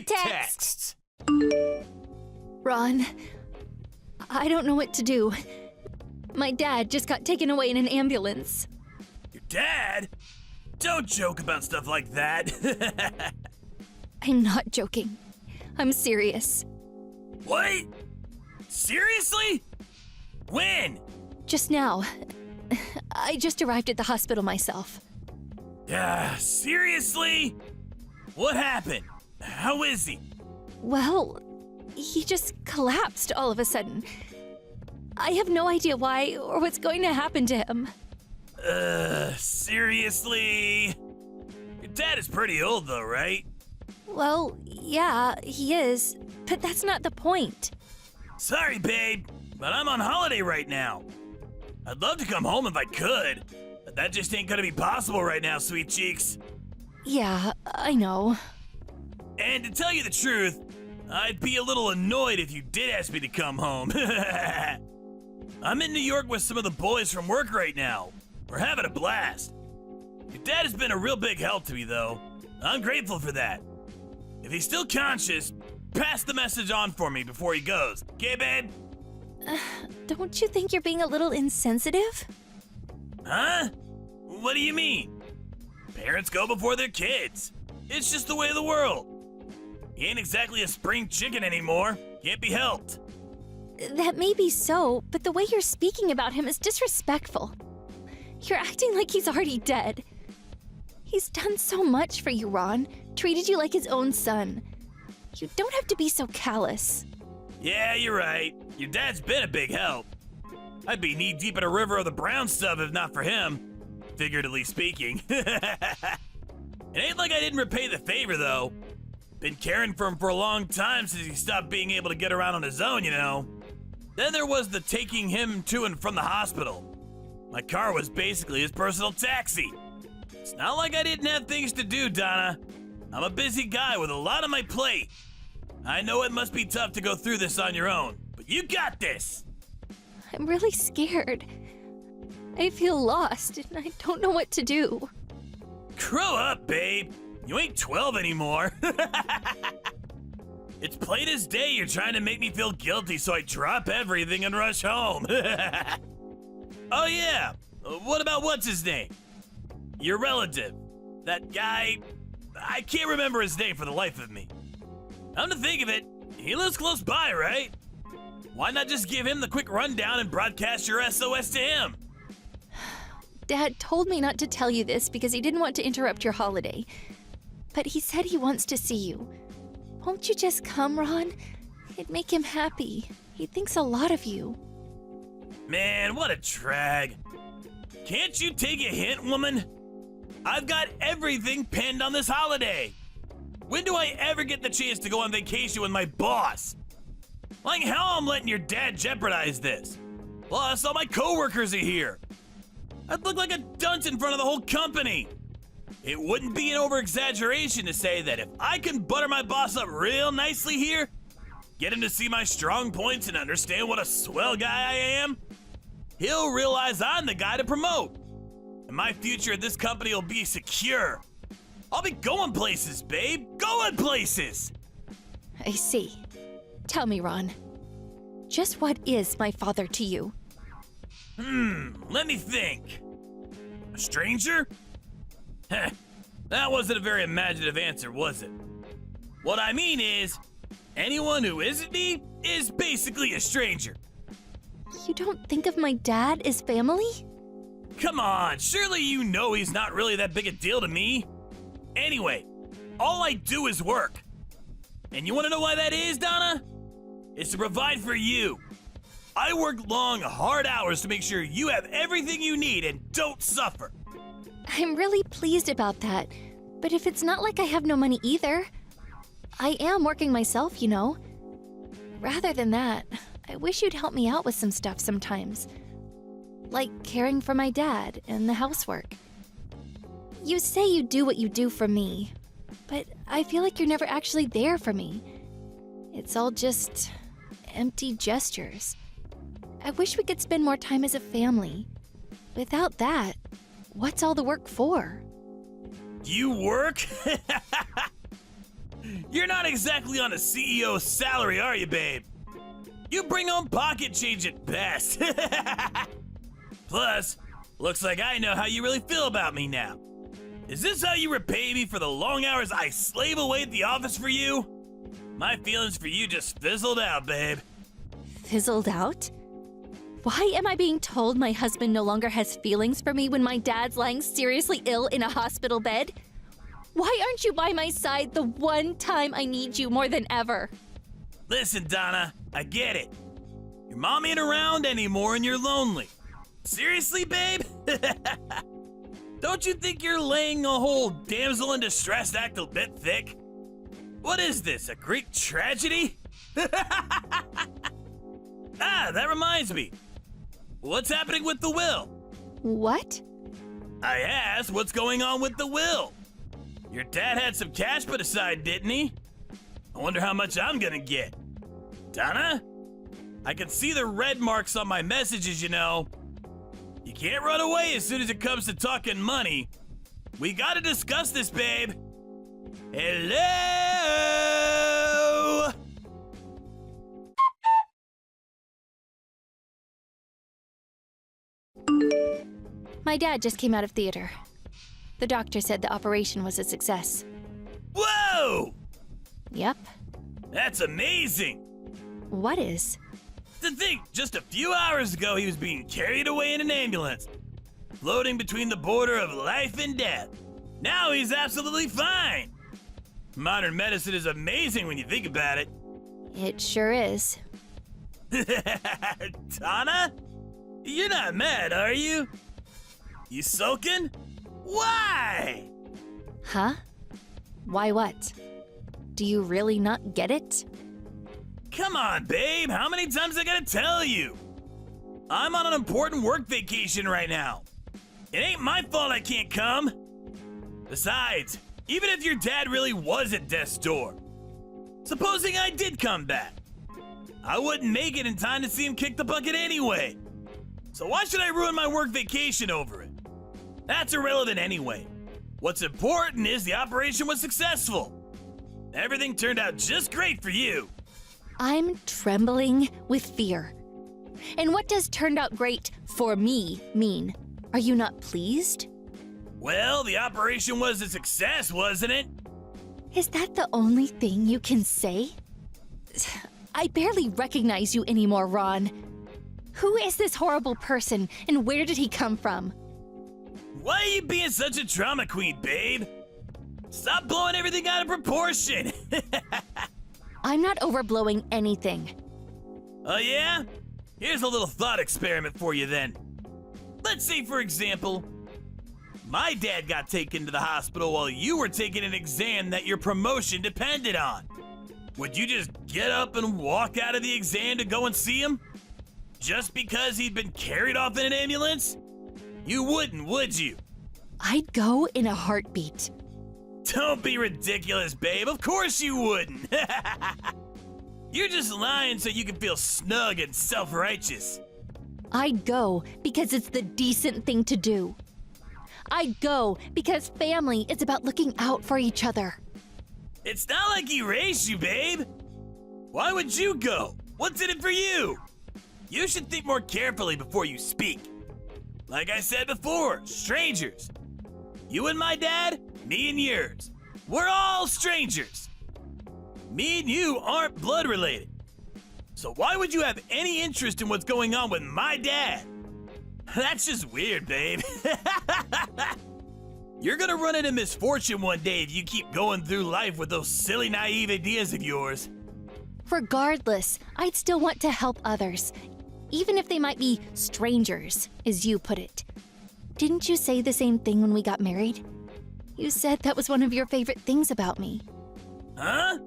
texts! Ron, I don't know what to do. My dad just got taken away in an ambulance. Your dad? Don't joke about stuff like that. I'm not joking. I'm serious. What? Seriously? When? Just now. I just arrived at the hospital myself. Seriously? What happened? How is he? Well, he just collapsed all of a sudden. I have no idea why or what's going to happen to him. Seriously? Your dad is pretty old though, right? Well, yeah, he is, but that's not the point. Sorry, babe, but I'm on holiday right now. I'd love to come home if I could, but that just ain't gonna be possible right now, sweet cheeks. Yeah, I know. And to tell you the truth, I'd be a little annoyed if you did ask me to come home. I'm in New York with some of the boys from work right now. We're having a blast. Your dad has been a real big help to me, though. I'm grateful for that. If he's still conscious, pass the message on for me before he goes. Okay, babe? Don't you think you're being a little insensitive? Huh? What do you mean? Parents go before their kids. It's just the way of the world. He ain't exactly a spring chicken anymore. Can't be helped. That may be so, but the way you're speaking about him is disrespectful. You're acting like he's already dead. He's done so much for you, Ron. Treated you like his own son. You don't have to be so callous. Yeah, you're right. Your dad's been a big help. I'd be knee-deep in a river of the brown stuff if not for him. Figuratively speaking. It ain't like I didn't repay the favor, though. Been caring for him for a long time since he stopped being able to get around on his own, you know. Then there was the taking him to and from the hospital. My car was basically his personal taxi. It's not like I didn't have things to do, Donna. I'm a busy guy with a lot on my plate. I know it must be tough to go through this on your own, but you got this. I'm really scared. I feel lost and I don't know what to do. Grow up, babe. You ain't 12 anymore. It's plain as day you're trying to make me feel guilty, so I drop everything and rush home. Oh yeah, what about what's his name? Your relative. That guy, I can't remember his name for the life of me. Come to think of it, he lives close by, right? Why not just give him the quick rundown and broadcast your SOS to him? Dad told me not to tell you this because he didn't want to interrupt your holiday. But he said he wants to see you. Won't you just come, Ron? It'd make him happy. He thinks a lot of you. Man, what a drag. Can't you take a hint, woman? I've got everything pinned on this holiday. When do I ever get the chance to go on vacation with my boss? Like how I'm letting your dad jeopardize this? Plus, all my coworkers are here. I'd look like a dunce in front of the whole company. It wouldn't be an over-exaggeration to say that if I can butter my boss up real nicely here, get him to see my strong points and understand what a swell guy I am, he'll realize I'm the guy to promote. And my future at this company will be secure. I'll be going places, babe. Going places! I see. Tell me, Ron. Just what is my father to you? Let me think. A stranger? Heh, that wasn't a very imaginative answer, was it? What I mean is, anyone who isn't me is basically a stranger. You don't think of my dad as family? Come on, surely you know he's not really that big a deal to me. Anyway, all I do is work. And you want to know why that is, Donna? It's to provide for you. I work long, hard hours to make sure you have everything you need and don't suffer. I'm really pleased about that. But if it's not like I have no money either, I am working myself, you know. Rather than that, I wish you'd help me out with some stuff sometimes. Like caring for my dad and the housework. You say you do what you do for me, but I feel like you're never actually there for me. It's all just empty gestures. I wish we could spend more time as a family. Without that, what's all the work for? You work? You're not exactly on a CEO's salary, are you, babe? You bring home pocket change at best. Plus, looks like I know how you really feel about me now. Is this how you repay me for the long hours I slave away at the office for you? My feelings for you just fizzled out, babe. Fizzled out? Why am I being told my husband no longer has feelings for me when my dad's lying seriously ill in a hospital bed? Why aren't you by my side the one time I need you more than ever? Listen, Donna, I get it. Your mom ain't around anymore and you're lonely. Seriously, babe? Don't you think you're laying a whole damsel in distress act a bit thick? What is this, a Greek tragedy? Ah, that reminds me. What's happening with the will? What? I asked what's going on with the will. Your dad had some cash put aside, didn't he? I wonder how much I'm gonna get. Donna? I can see the red marks on my messages, you know. You can't run away as soon as it comes to talking money. We gotta discuss this, babe. Hello? My dad just came out of theater. The doctor said the operation was a success. Whoa! Yep. That's amazing. What is? To think, just a few hours ago he was being carried away in an ambulance, floating between the border of life and death. Now he's absolutely fine. Modern medicine is amazing when you think about it. It sure is. Donna? You're not mad, are you? You sulking? Why? Huh? Why what? Do you really not get it? Come on, babe. How many times I gotta tell you? I'm on an important work vacation right now. It ain't my fault I can't come. Besides, even if your dad really was at death's door, supposing I did come back, I wouldn't make it in time to see him kick the bucket anyway. So why should I ruin my work vacation over it? That's irrelevant anyway. What's important is the operation was successful. Everything turned out just great for you. I'm trembling with fear. And what does turned out great for me mean? Are you not pleased? Well, the operation was a success, wasn't it? Is that the only thing you can say? I barely recognize you anymore, Ron. Who is this horrible person, and where did he come from? Why are you being such a drama queen, babe? Stop blowing everything out of proportion. I'm not overblowing anything. Oh yeah? Here's a little thought experiment for you then. Let's say, for example, my dad got taken to the hospital while you were taking an exam that your promotion depended on. Would you just get up and walk out of the exam to go and see him? Just because he'd been carried off in an ambulance? You wouldn't, would you? I'd go in a heartbeat. Don't be ridiculous, babe. Of course you wouldn't. You're just lying so you can feel snug and self-righteous. I'd go because it's the decent thing to do. I'd go because family is about looking out for each other. It's not like he raised you, babe. Why would you go? What's in it for you? You should think more carefully before you speak. Like I said before, strangers. You and my dad, me and yours. We're all strangers. Me and you aren't blood related. So why would you have any interest in what's going on with my dad? That's just weird, babe. You're gonna run into misfortune one day if you keep going through life with those silly, naive ideas of yours. Regardless, I'd still want to help others, even if they might be strangers, as you put it. Didn't you say the same thing when we got married? You said that was one of your favorite things about me. Huh?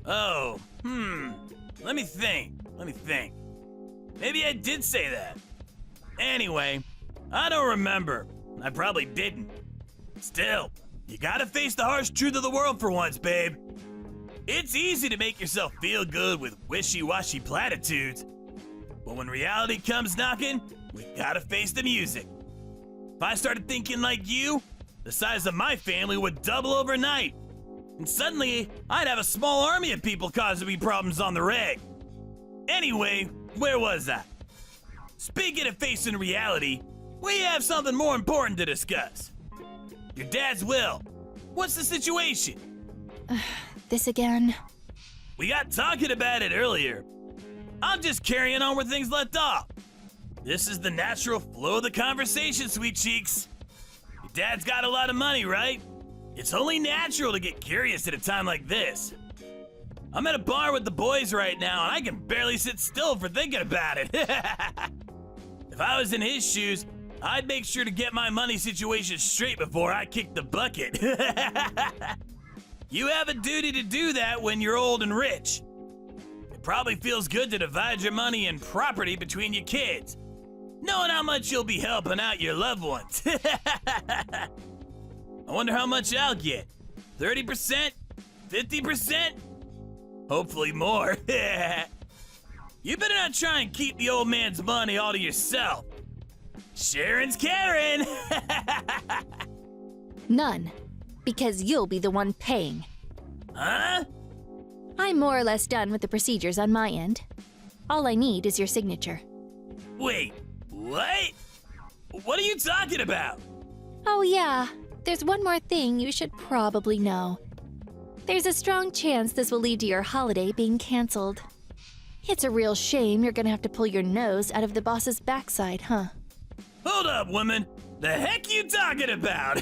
Oh, Let me think. Maybe I did say that. Anyway, I don't remember. I probably didn't. Still, you gotta face the harsh truth of the world for once, babe. It's easy to make yourself feel good with wishy-washy platitudes. But when reality comes knocking, we gotta face the music. If I started thinking like you, the size of my family would double overnight. and suddenly I'd have a small army of people causing me problems on the reg. Anyway, where was I? Speaking of facing reality, we have something more important to discuss. Your dad's will. What's the situation? This again. We got talking about it earlier. I'm just carrying on where things left off. This is the natural flow of the conversation, sweet cheeks. Your dad's got a lot of money, right? It's only natural to get curious at a time like this. I'm at a bar with the boys right now, and I can barely sit still for thinking about it. If I was in his shoes, I'd make sure to get my money situation straight before I kick the bucket. You have a duty to do that when you're old and rich. It probably feels good to divide your money and property between your kids, knowing how much you'll be helping out your loved ones. I wonder how much I'll get. 30%? 50%? Hopefully more. You better not try and keep the old man's money all to yourself. Sharon's Karen. None. Because you'll be the one paying. Huh? I'm more or less done with the procedures on my end. All I need is your signature. Wait, what? What are you talking about? Oh yeah, there's one more thing you should probably know. There's a strong chance this will lead to your holiday being canceled. It's a real shame you're gonna have to pull your nose out of the boss's backside, huh? Hold up, woman. The heck you talking about?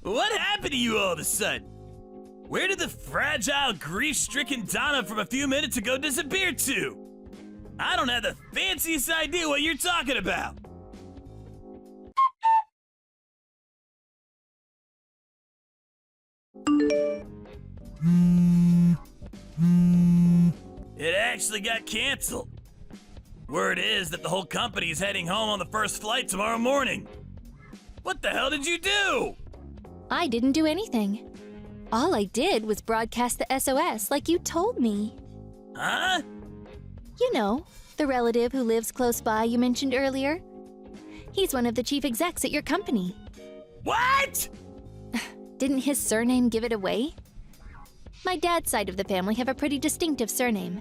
What happened to you all of a sudden? Where did the fragile, grief-stricken Donna from a few minutes ago disappear to? I don't have the fanciest idea what you're talking about. It actually got canceled. Word is that the whole company is heading home on the first flight tomorrow morning. What the hell did you do? I didn't do anything. All I did was broadcast the SOS like you told me. Huh? You know, the relative who lives close by you mentioned earlier. He's one of the chief execs at your company. What? Didn't his surname give it away? My dad's side of the family have a pretty distinctive surname.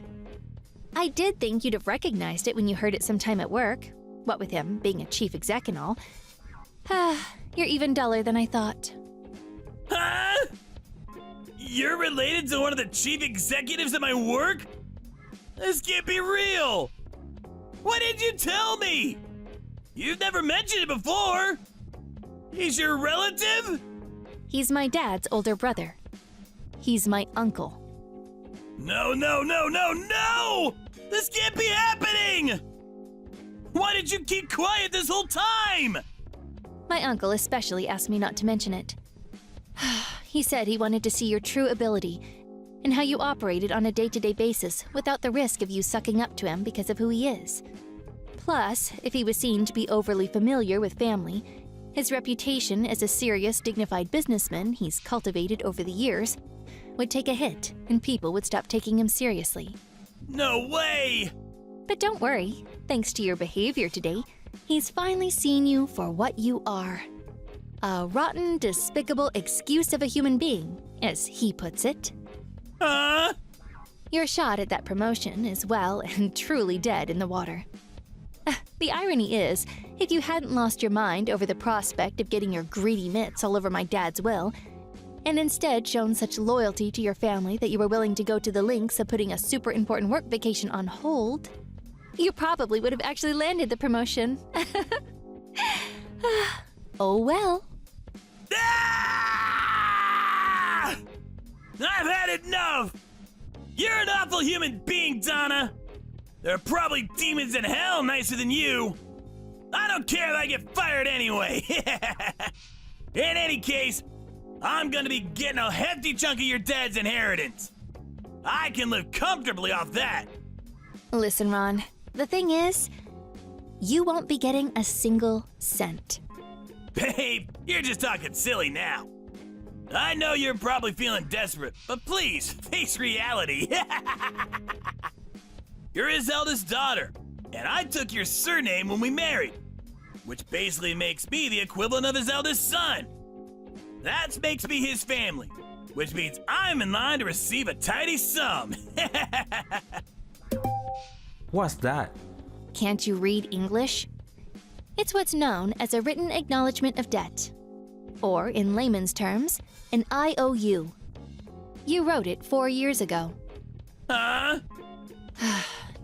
I did think you'd have recognized it when you heard it sometime at work, what with him being a chief exec and all. You're even duller than I thought. Huh? You're related to one of the chief executives at my work? This can't be real. Why didn't you tell me? You've never mentioned it before. He's your relative? He's my dad's older brother. He's my uncle. No, no, no, no, no! This can't be happening! Why did you keep quiet this whole time? My uncle especially asked me not to mention it. He said he wanted to see your true ability and how you operated on a day-to-day basis without the risk of you sucking up to him because of who he is. Plus, if he was seen to be overly familiar with family, his reputation as a serious, dignified businessman he's cultivated over the years would take a hit and people would stop taking him seriously. No way! But don't worry, thanks to your behavior today, he's finally seen you for what you are. A rotten, despicable excuse of a human being, as he puts it. Huh? Your shot at that promotion is well and truly dead in the water. The irony is, if you hadn't lost your mind over the prospect of getting your greedy mitts all over my dad's will, and instead shown such loyalty to your family that you were willing to go to the lengths of putting a super important work vacation on hold, you probably would have actually landed the promotion. Oh well. Ah! I've had enough! You're an awful human being, Donna! There are probably demons in hell nicer than you! I don't care if I get fired anyway! In any case, I'm gonna be getting a hefty chunk of your dad's inheritance. I can live comfortably off that. Listen, Ron, the thing is, you won't be getting a single cent. Babe, you're just talking silly now. I know you're probably feeling desperate, but please, face reality. You're his eldest daughter, and I took your surname when we married, which basically makes me the equivalent of his eldest son. That makes me his family, which means I'm in line to receive a tidy sum. What's that? Can't you read English? It's what's known as a written acknowledgement of debt, or in layman's terms, an IOU. You wrote it 4 years ago. Huh?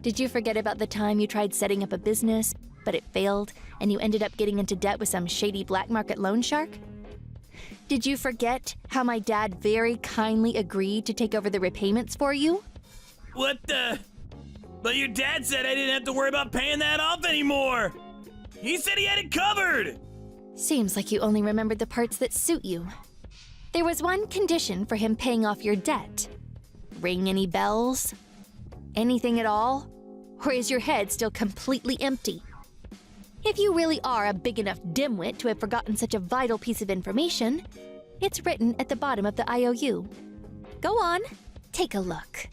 Did you forget about the time you tried setting up a business, but it failed, and you ended up getting into debt with some shady black market loan shark? Did you forget how my dad very kindly agreed to take over the repayments for you? What the? But your dad said I didn't have to worry about paying that off anymore. He said he had it covered. Seems like you only remembered the parts that suit you. There was one condition for him paying off your debt. Ring any bells? Anything at all? Or is your head still completely empty? If you really are a big enough dimwit to have forgotten such a vital piece of information, it's written at the bottom of the IOU. Go on, take a look.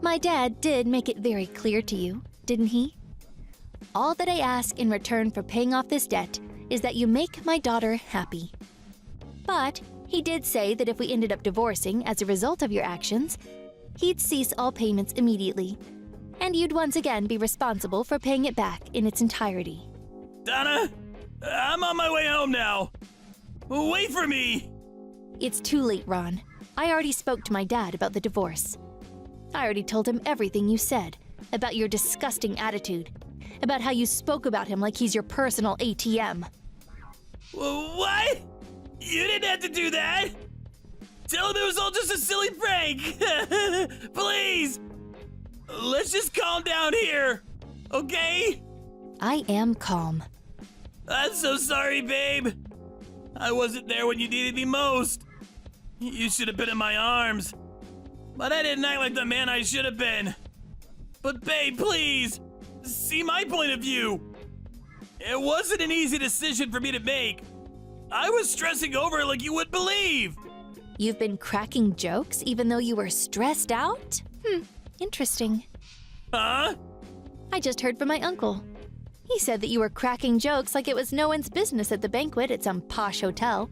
My dad did make it very clear to you, didn't he? All that I ask in return for paying off this debt is that you make my daughter happy. But he did say that if we ended up divorcing as a result of your actions, he'd cease all payments immediately, and you'd once again be responsible for paying it back in its entirety. Donna, I'm on my way home now. Wait for me. It's too late, Ron. I already spoke to my dad about the divorce. I already told him everything you said about your disgusting attitude, about how you spoke about him like he's your personal ATM. What? You didn't have to do that. Tell him it was all just a silly prank. Please. Let's just calm down here, okay? I am calm. I'm so sorry, babe. I wasn't there when you needed me most. You should have been in my arms. But I didn't act like the man I should have been. But babe, please, see my point of view. It wasn't an easy decision for me to make. I was stressing over it like you wouldn't believe. You've been cracking jokes even though you were stressed out? Interesting. Huh? I just heard from my uncle. He said that you were cracking jokes like it was no one's business at the banquet at some posh hotel.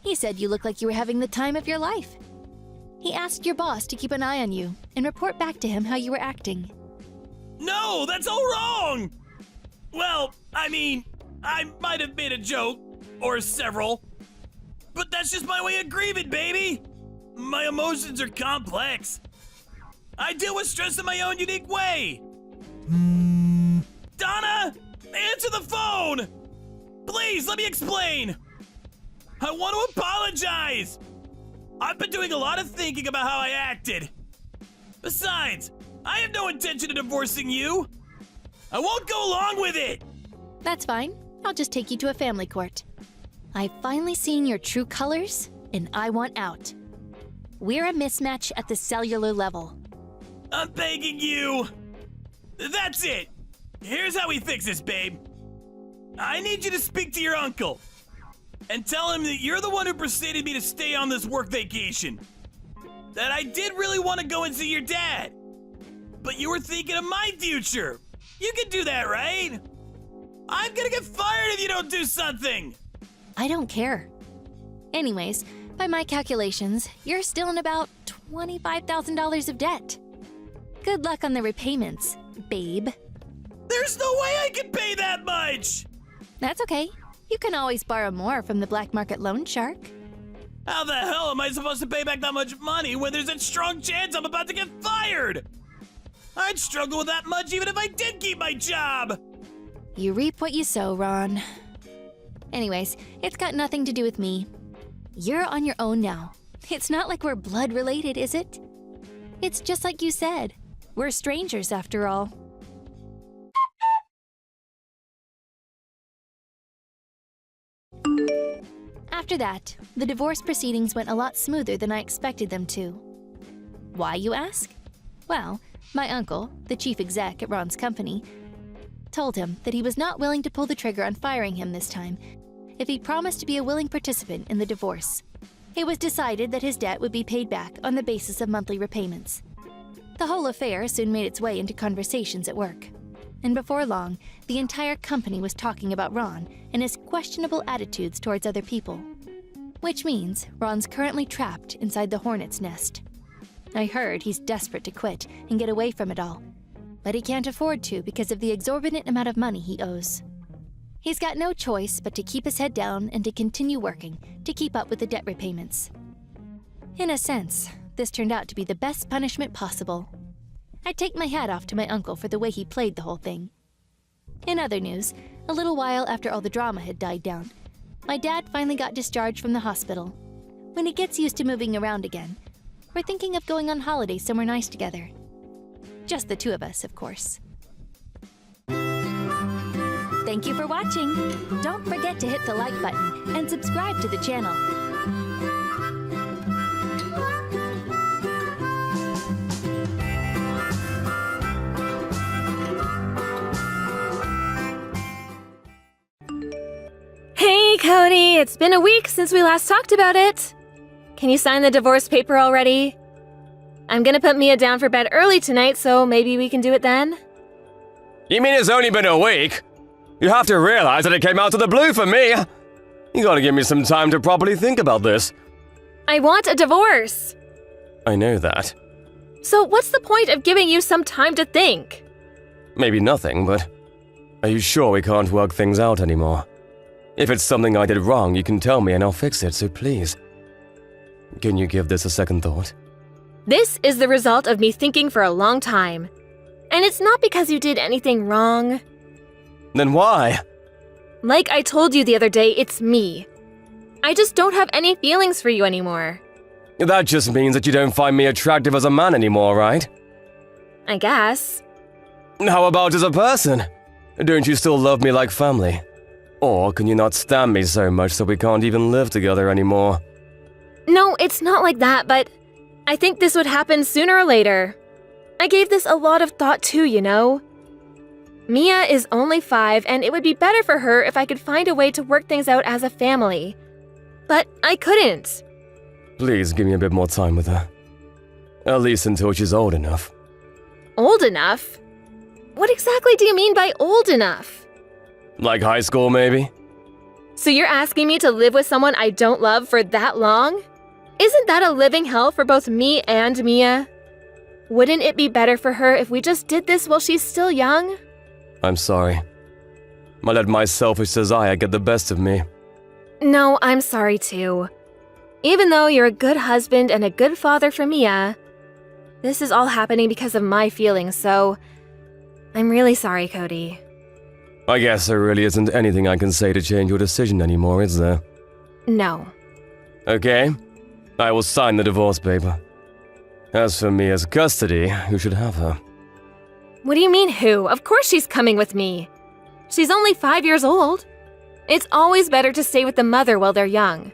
He said you looked like you were having the time of your life. He asked your boss to keep an eye on you and report back to him how you were acting. No, that's all wrong. Well, I mean, I might have made a joke, or several, but that's just my way of grieving, baby. My emotions are complex. I deal with stress in my own unique way. Donna, answer the phone. Please, let me explain. I want to apologize. I've been doing a lot of thinking about how I acted. Besides, I have no intention of divorcing you. I won't go along with it. That's fine. I'll just take you to a family court. I've finally seen your true colors, and I want out. We're a mismatch at the cellular level. I'm begging you. That's it. Here's how we fix this, babe. I need you to speak to your uncle and tell him that you're the one who persuaded me to stay on this work vacation. That I did really want to go and see your dad, but you were thinking of my future. You can do that, right? I'm gonna get fired if you don't do something. I don't care. Anyways, by my calculations, you're still in about $25,000 of debt. Good luck on the repayments, babe. There's no way I can pay that much. That's okay. You can always borrow more from the black market loan shark. How the hell am I supposed to pay back that much money when there's a strong chance I'm about to get fired? I'd struggle with that much even if I did keep my job. You reap what you sow, Ron. Anyways, it's got nothing to do with me. You're on your own now. It's not like we're blood related, is it? It's just like you said. We're strangers after all. After that, the divorce proceedings went a lot smoother than I expected them to. Why, you ask? Well, my uncle, the chief exec at Ron's company, told him that he was not willing to pull the trigger on firing him this time if he promised to be a willing participant in the divorce. It was decided that his debt would be paid back on the basis of monthly repayments. The whole affair soon made its way into conversations at work, and before long, the entire company was talking about Ron and his questionable attitudes towards other people. Which means Ron's currently trapped inside the hornet's nest. I heard he's desperate to quit and get away from it all, but he can't afford to because of the exorbitant amount of money he owes. He's got no choice but to keep his head down and to continue working to keep up with the debt repayments. In a sense, this turned out to be the best punishment possible. I take my hat off to my uncle for the way he played the whole thing. In other news, a little while after all the drama had died down, my dad finally got discharged from the hospital. When he gets used to moving around again, we're thinking of going on holiday somewhere nice together. Just the two of us, of course. Thank you for watching. Don't forget to hit the like button and subscribe to the channel. Hey, Cody, it's been a week since we last talked about it. Can you sign the divorce paper already? I'm gonna put Mia down for bed early tonight, so maybe we can do it then? You mean it's only been a week? You have to realize that it came out of the blue for me. You gotta give me some time to properly think about this. I want a divorce. I know that. So what's the point of giving you some time to think? Maybe nothing, but are you sure we can't work things out anymore? If it's something I did wrong, you can tell me and I'll fix it, so please. Can you give this a second thought? This is the result of me thinking for a long time. And it's not because you did anything wrong. Then why? Like I told you the other day, it's me. I just don't have any feelings for you anymore. That just means that you don't find me attractive as a man anymore, right? I guess. How about as a person? Don't you still love me like family? Or can you not stand me so much that we can't even live together anymore? No, it's not like that, but I think this would happen sooner or later. I gave this a lot of thought too, you know? Mia is only 5, and it would be better for her if I could find a way to work things out as a family. But I couldn't. Please give me a bit more time with her. At least until she's old enough. Old enough? What exactly do you mean by old enough? Like high school, maybe? So you're asking me to live with someone I don't love for that long? Isn't that a living hell for both me and Mia? Wouldn't it be better for her if we just did this while she's still young? I'm sorry. I let my selfish desire get the best of me. No, I'm sorry too. Even though you're a good husband and a good father for Mia, this is all happening because of my feelings, so I'm really sorry, Cody. I guess there really isn't anything I can say to change your decision anymore, is there? No. Okay, I will sign the divorce paper. As for Mia's custody, who should have her? What do you mean who? Of course she's coming with me. She's only 5 years old. It's always better to stay with the mother while they're young.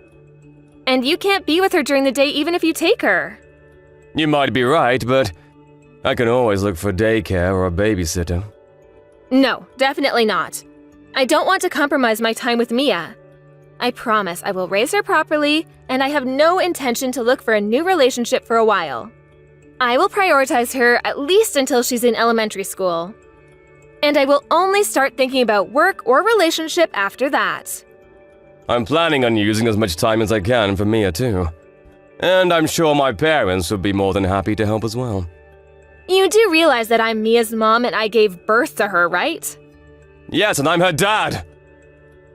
And you can't be with her during the day even if you take her. You might be right, but I can always look for daycare or a babysitter. No, definitely not. I don't want to compromise my time with Mia. I promise I will raise her properly, and I have no intention to look for a new relationship for a while. I will prioritize her at least until she's in elementary school. And I will only start thinking about work or relationship after that. I'm planning on using as much time as I can for Mia too. And I'm sure my parents would be more than happy to help as well. You do realize that I'm Mia's mom and I gave birth to her, right? Yes, and I'm her dad!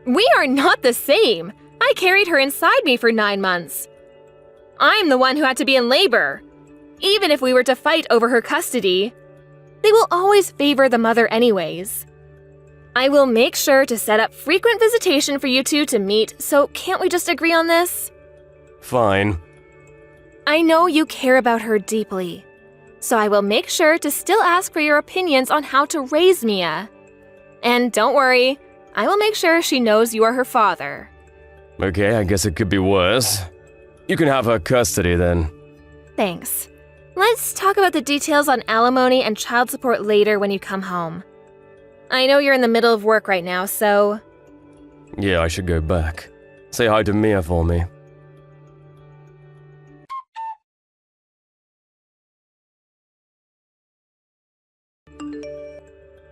We are not the same. I carried her inside me for 9 months. I'm the one who had to be in labor. Even if we were to fight over her custody, they will always favor the mother anyways. I will make sure to set up frequent visitation for you two to meet, so can't we just agree on this? Fine. I know you care about her deeply, so I will make sure to still ask for your opinions on how to raise Mia. And don't worry, I will make sure she knows you are her father. Okay, I guess it could be worse. You can have her custody then. Thanks. Let's talk about the details on alimony and child support later when you come home. I know you're in the middle of work right now, so... Yeah, I should go back. Say hi to Mia for me.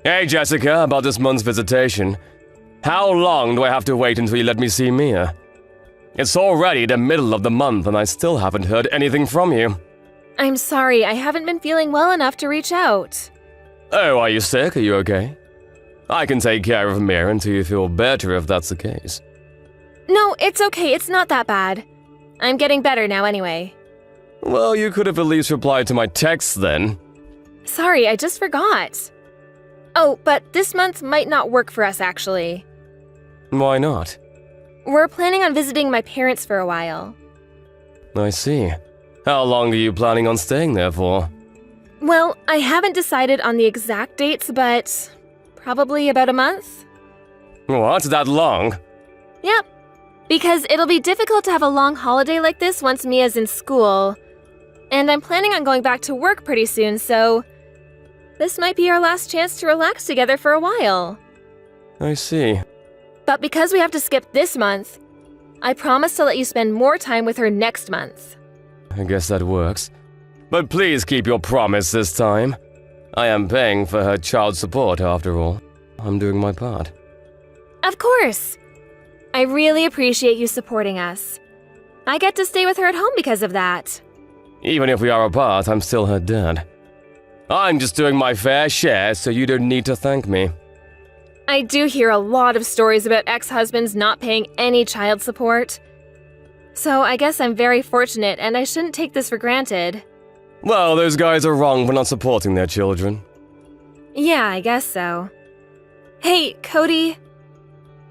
Hey Jessica, about this month's visitation. How long do I have to wait until you let me see Mia? It's already the middle of the month and I still haven't heard anything from you. I'm sorry, I haven't been feeling well enough to reach out. Oh, are you sick? Are you okay? I can take care of Mia until you feel better if that's the case. No, it's okay, it's not that bad. I'm getting better now anyway. Well, you could have at least replied to my texts then. Sorry, I just forgot. Oh, but this month might not work for us actually. Why not? We're planning on visiting my parents for a while. I see. How long are you planning on staying there for? Well, I haven't decided on the exact dates, but probably about a month. What, that long? Yep. Because it'll be difficult to have a long holiday like this once Mia's in school. And I'm planning on going back to work pretty soon, so this might be our last chance to relax together for a while. I see. But because we have to skip this month, I promise to let you spend more time with her next month. I guess that works. But please keep your promise this time. I am paying for her child support after all. I'm doing my part. Of course! I really appreciate you supporting us. I get to stay with her at home because of that. Even if we are apart, I'm still her dad. I'm just doing my fair share, so you don't need to thank me. I do hear a lot of stories about ex-husbands not paying any child support. So I guess I'm very fortunate and I shouldn't take this for granted. Well, those guys are wrong for not supporting their children. Yeah, I guess so. Hey, Cody.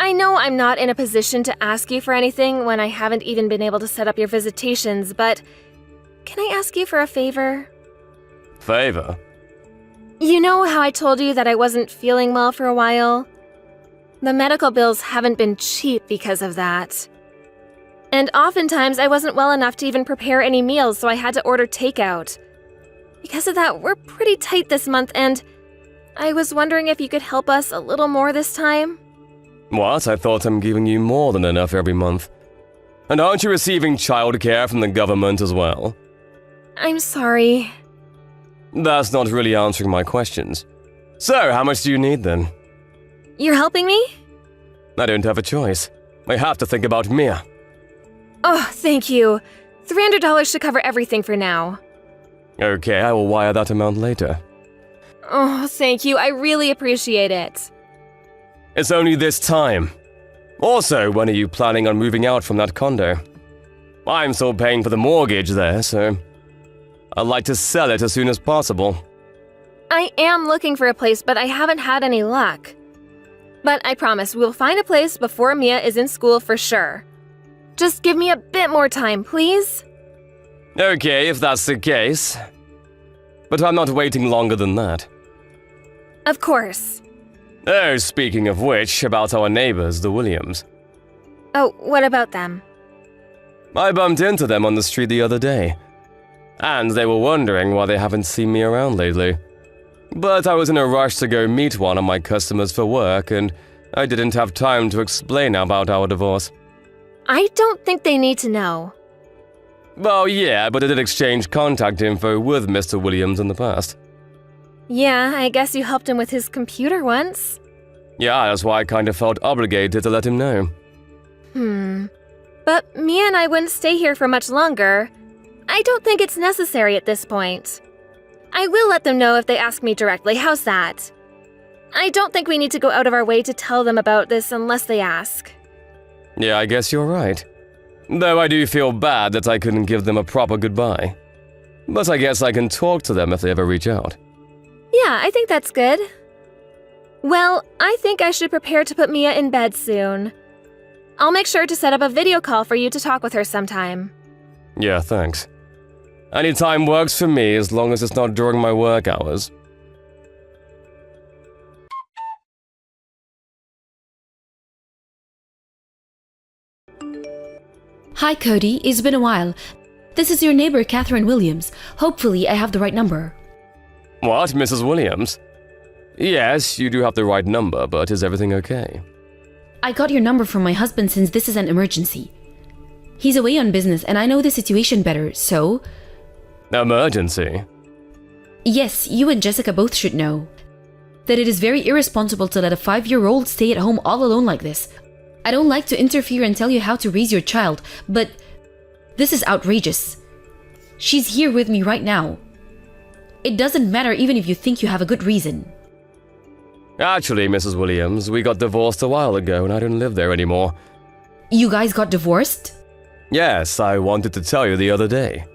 I know I'm not in a position to ask you for anything when I haven't even been able to set up your visitations, but can I ask you for a favor? Favor? You know how I told you that I wasn't feeling well for a while? The medical bills haven't been cheap because of that. And oftentimes I wasn't well enough to even prepare any meals, so I had to order takeout. Because of that, we're pretty tight this month, and I was wondering if you could help us a little more this time? What? I thought I'm giving you more than enough every month. And aren't you receiving childcare from the government as well? I'm sorry. That's not really answering my questions. So, how much do you need then? You're helping me? I don't have a choice. I have to think about Mia. Oh, thank you. $300 should cover everything for now. Okay, I will wire that amount later. Oh, thank you. I really appreciate it. It's only this time. Also, when are you planning on moving out from that condo? I'm still paying for the mortgage there, so I'd like to sell it as soon as possible. I am looking for a place, but I haven't had any luck. But I promise we'll find a place before Mia is in school for sure. Just give me a bit more time, please. Okay, if that's the case. But I'm not waiting longer than that. Of course. Oh, speaking of which, about our neighbors, the Williams. Oh, what about them? I bumped into them on the street the other day. And they were wondering why they haven't seen me around lately. But I was in a rush to go meet one of my customers for work, and I didn't have time to explain about our divorce. I don't think they need to know. Well, yeah, but I did exchange contact info with Mr. Williams in the past. Yeah, I guess you helped him with his computer once. Yeah, that's why I kind of felt obligated to let him know. But Mia and I wouldn't stay here for much longer. I don't think it's necessary at this point. I will let them know if they ask me directly, how's that? I don't think we need to go out of our way to tell them about this unless they ask. Yeah, I guess you're right. Though I do feel bad that I couldn't give them a proper goodbye. But I guess I can talk to them if they ever reach out. Yeah, I think that's good. Well, I think I should prepare to put Mia in bed soon. I'll make sure to set up a video call for you to talk with her sometime. Yeah, thanks. Any time works for me as long as it's not during my work hours. Hi Cody, it's been a while. This is your neighbor Catherine Williams. Hopefully I have the right number. What, Mrs. Williams? Yes, you do have the right number, but is everything okay? I got your number from my husband since this is an emergency. He's away on business and I know the situation better, so… Emergency? Yes, you and Jessica both should know that it is very irresponsible to let a 5-year-old stay at home all alone like this. I don't like to interfere and tell you how to raise your child, but this is outrageous. She's here with me right now. It doesn't matter even if you think you have a good reason. Actually, Mrs. Williams, we got divorced a while ago and I don't live there anymore. You guys got divorced? Yes, I wanted to tell you the other day.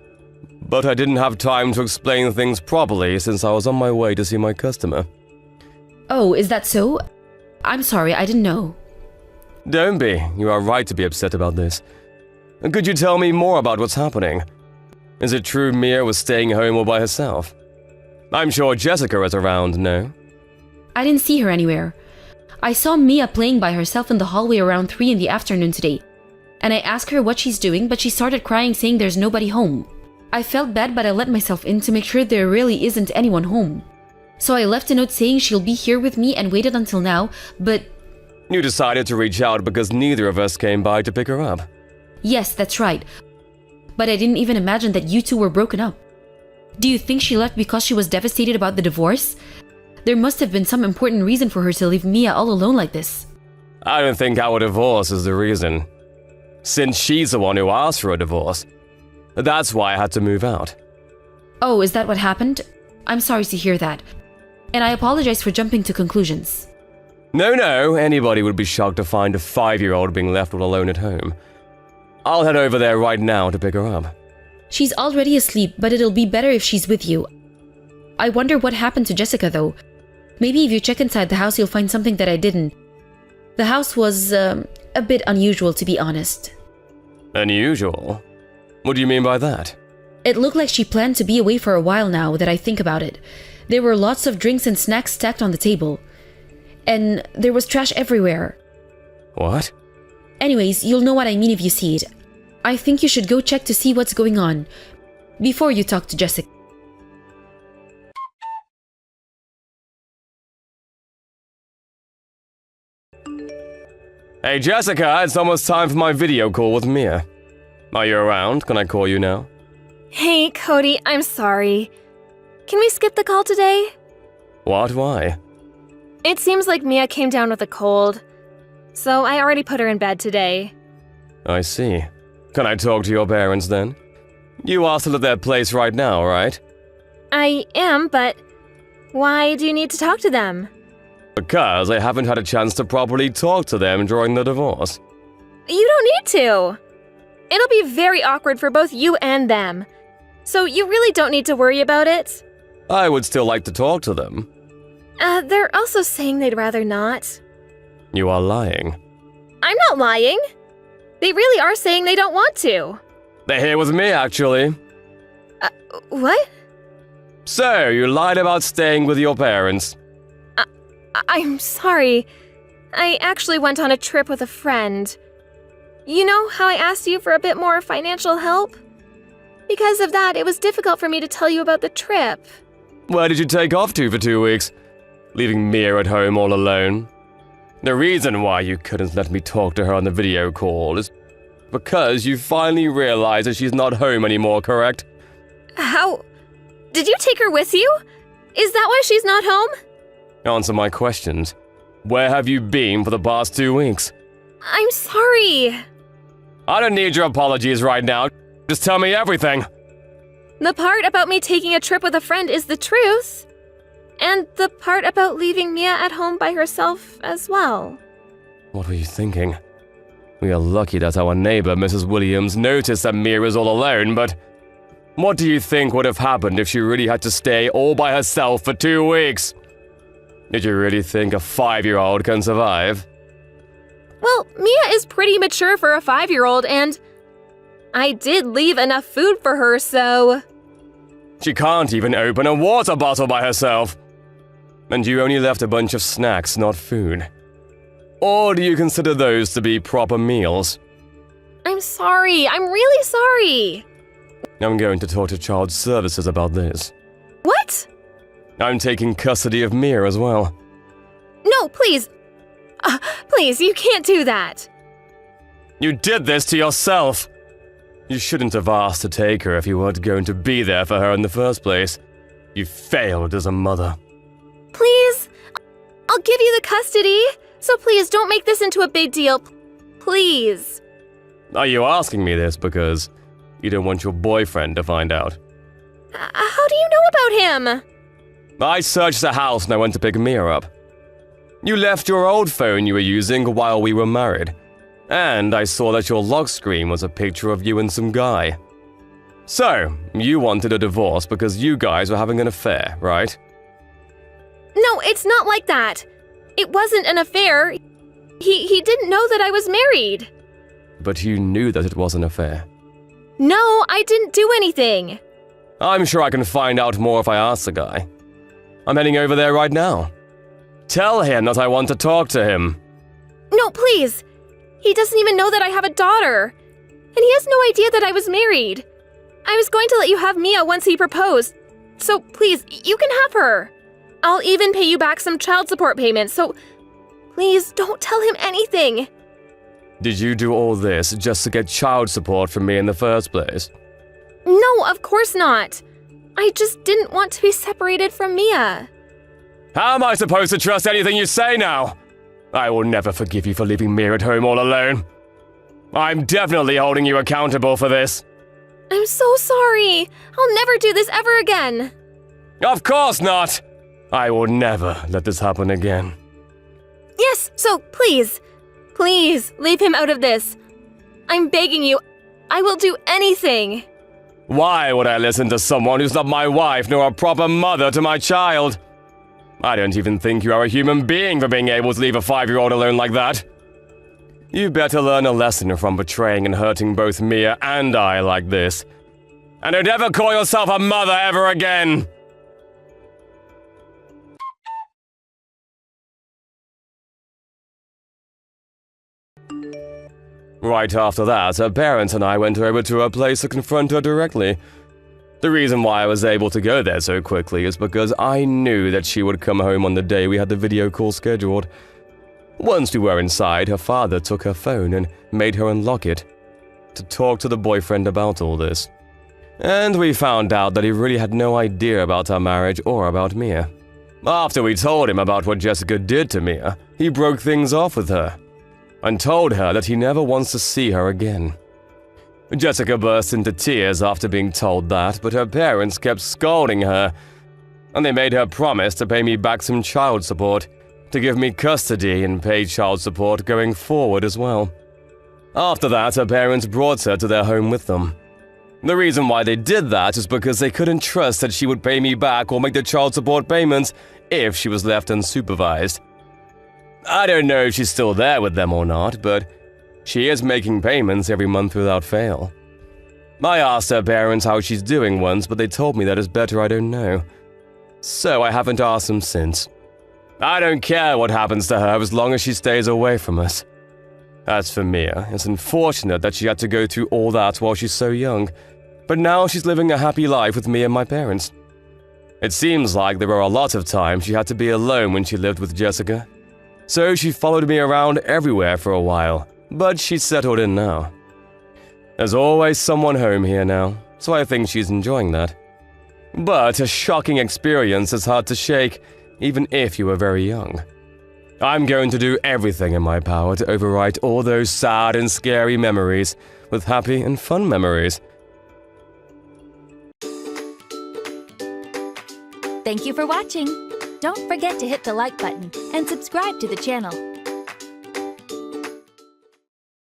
But I didn't have time to explain things properly since I was on my way to see my customer. Oh, is that so? I'm sorry, I didn't know. Don't be. You are right to be upset about this. Could you tell me more about what's happening? Is it true Mia was staying home all by herself? I'm sure Jessica is around, no? I didn't see her anywhere. I saw Mia playing by herself in the hallway around 3 in the afternoon today, and I asked her what she's doing, but she started crying saying there's nobody home. I felt bad, but I let myself in to make sure there really isn't anyone home. So I left a note saying she'll be here with me and waited until now, but... You decided to reach out because neither of us came by to pick her up. Yes, that's right. But I didn't even imagine that you two were broken up. Do you think she left because she was devastated about the divorce? There must have been some important reason for her to leave Mia all alone like this. I don't think our divorce is the reason. Since she's the one who asked for a divorce. That's why I had to move out. Oh, is that what happened? I'm sorry to hear that. And I apologize for jumping to conclusions. No, anybody would be shocked to find a 5-year-old being left all alone at home. I'll head over there right now to pick her up. She's already asleep, but it'll be better if she's with you. I wonder what happened to Jessica, though. Maybe if you check inside the house, you'll find something that I didn't. The house was, a bit unusual, to be honest. Unusual? What do you mean by that? It looked like she planned to be away for a while now that I think about it. There were lots of drinks and snacks stacked on the table. And there was trash everywhere. What? Anyways, you'll know what I mean if you see it. I think you should go check to see what's going on before you talk to Jessica. Hey Jessica, it's almost time for my video call with Mia. Are you around? Can I call you now? Hey, Cody, I'm sorry. Can we skip the call today? What? Why? It seems like Mia came down with a cold, so I already put her in bed today. I see. Can I talk to your parents then? You are still at their place right now, right? I am, but why do you need to talk to them? Because I haven't had a chance to properly talk to them during the divorce. You don't need to. It'll be very awkward for both you and them. So you really don't need to worry about it. I would still like to talk to them. They're also saying they'd rather not. You are lying. I'm not lying. They really are saying they don't want to. They're here with me, actually. What? So, you lied about staying with your parents. I'm sorry. I actually went on a trip with a friend. You know how I asked you for a bit more financial help? Because of that, it was difficult for me to tell you about the trip. Where did you take off to for 2 weeks? Leaving Mia at home all alone? The reason why you couldn't let me talk to her on the video call is because you finally realized that she's not home anymore, correct? How? Did you take her with you? Is that why she's not home? Answer my questions. Where have you been for the past 2 weeks? I'm sorry. I don't need your apologies right now. Just tell me everything. The part about me taking a trip with a friend is the truth. And the part about leaving Mia at home by herself as well. What were you thinking? We are lucky that our neighbor, Mrs. Williams, noticed that Mia is all alone, but what do you think would have happened if she really had to stay all by herself for 2 weeks? Did you really think a 5-year-old can survive? Well, Mia is pretty mature for a 5-year-old, and I did leave enough food for her, so... She can't even open a water bottle by herself. And you only left a bunch of snacks, not food. Or do you consider those to be proper meals? I'm sorry. I'm really sorry. I'm going to talk to Child Services about this. What? I'm taking custody of Mia as well. No, please. Please, you can't do that. You did this to yourself. You shouldn't have asked to take her if you weren't going to be there for her in the first place. You failed as a mother. Please, I'll give you the custody. So please don't make this into a big deal. Please. Are you asking me this because you don't want your boyfriend to find out? How do you know about him? I searched the house and I went to pick Mia up. You left your old phone you were using while we were married, and I saw that your lock screen was a picture of you and some guy. So, you wanted a divorce because you guys were having an affair, right? No, it's not like that. It wasn't an affair. He didn't know that I was married. But you knew that it was an affair. No, I didn't do anything. I'm sure I can find out more if I ask the guy. I'm heading over there right now. Tell him that I want to talk to him. No, please. He doesn't even know that I have a daughter. And he has no idea that I was married. I was going to let you have Mia once he proposed. So please, you can have her. I'll even pay you back some child support payments, so please don't tell him anything. Did you do all this just to get child support from me in the first place? No, of course not. I just didn't want to be separated from Mia. How am I supposed to trust anything you say now? I will never forgive you for leaving Mia at home all alone. I'm definitely holding you accountable for this. I'm so sorry. I'll never do this ever again. Of course not! I will never let this happen again. Yes, so please, leave him out of this. I'm begging you. I will do anything. Why would I listen to someone who's not my wife nor a proper mother to my child? I don't even think you are a human being for being able to leave a 5-year-old alone like that. You better learn a lesson from betraying and hurting both Mia and I like this. And don't ever call yourself a mother ever again! Right after that, her parents and I went over to her place to confront her directly. The reason why I was able to go there so quickly is because I knew that she would come home on the day we had the video call scheduled. Once we were inside, her father took her phone and made her unlock it to talk to the boyfriend about all this. And we found out that he really had no idea about our marriage or about Mia. After we told him about what Jessica did to Mia, he broke things off with her and told her that he never wants to see her again. Jessica burst into tears after being told that, but her parents kept scolding her, and they made her promise to pay me back some child support, to give me custody and pay child support going forward as well. After that, her parents brought her to their home with them. The reason why they did that is because they couldn't trust that she would pay me back or make the child support payments if she was left unsupervised. I don't know if she's still there with them or not, but she is making payments every month without fail. I asked her parents how she's doing once, but they told me that it's better I don't know. So I haven't asked them since. I don't care what happens to her as long as she stays away from us. As for Mia, it's unfortunate that she had to go through all that while she's so young, but now she's living a happy life with me and my parents. It seems like there were a lot of times she had to be alone when she lived with Jessica. So she followed me around everywhere for a while, but she's settled in now. There's always someone home here now, so I think she's enjoying that. But a shocking experience is hard to shake, even if you were very young. I'm going to do everything in my power to overwrite all those sad and scary memories with happy and fun memories. Thank you for watching. Don't forget to hit the like button and subscribe to the channel.